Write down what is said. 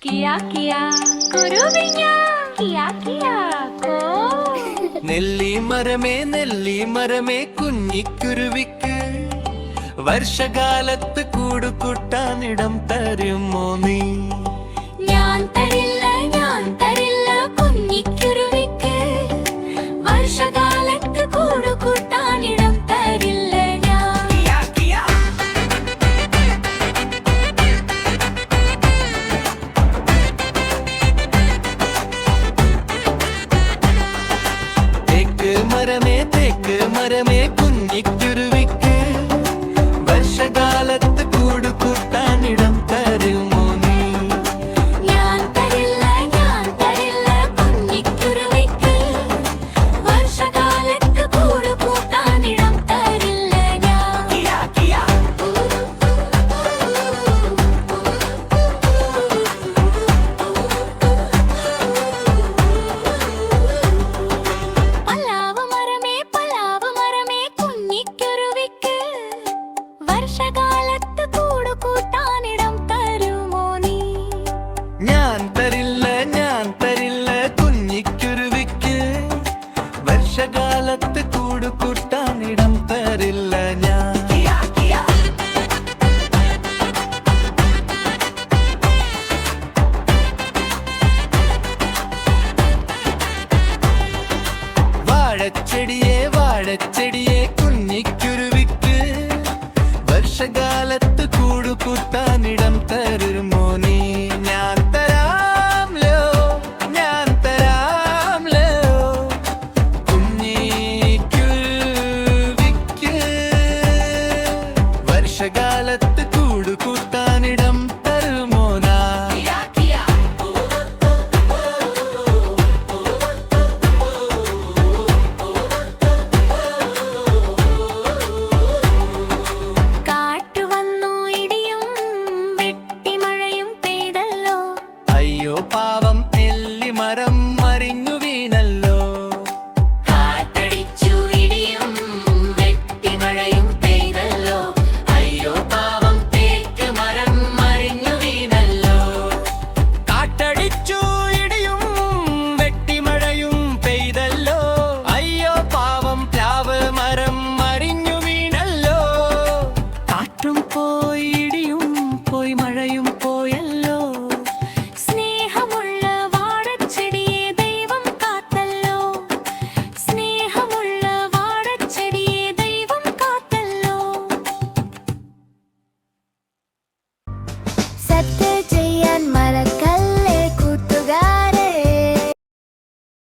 കിയാ കിയാ കുരുവിഞ്ഞ കിയാ കിയാ കോ. നെല്ലി മരമേ കുഞ്ഞിക്കുരുവിക്ക് വർഷകാലത്ത് കൂടുകൂട്ടാനിടം തരുമോ നീ? ഞാൻ തരില്ല കുഞ്ഞിക്കുരുവിക്ക് വർഷകാലത്ത് കൂടുകൂട്ടാനിടം തരില്ല ഞാൻ. തേക്ക് മരമേ കുഞ്ഞിക്കുരുവിക്ക് വർഷകാലത്ത് കൂടുകൂട്ടാനിടം തരുമോ നീ? ഞാൻ തരില്ല കുഞ്ഞിക്കുരുവിക്ക് വർഷകാലത്ത് കൂടുകൂട്ടാനിടം തരില്ല ഞാൻ. പലാവ് മരമേ കുഞ്ഞിക്കുരുവിക്ക് വർഷകാലത്ത് കൂടുകൂട്ടാനിടം തരുമോ നീ? ഞാൻ തരില്ല കുഞ്ഞിക്കുരുവിക്ക് വർഷകാലത്ത് കൂടുകൂട്ടാനിടം തരില്ല ഞാൻ. വാഴച്ചെടിയെ കുഞ്ഞിക്കുരുവിക്ക് വർഷകാലത്ത് കൂടുകൂട്ടാനിടം തരുമോ നീ? ഞാൻ തരാംലോ കുഞ്ഞിക്കുരുവിക്ക് വർഷകാലത്ത് കൂടുകൂട്ടാനിടം തരുമോ നാ? കാറ്റു വന്നു ഇടിയും വെട്ടിമഴയും പെയ്തല്ലോ. അയ്യോ പാവ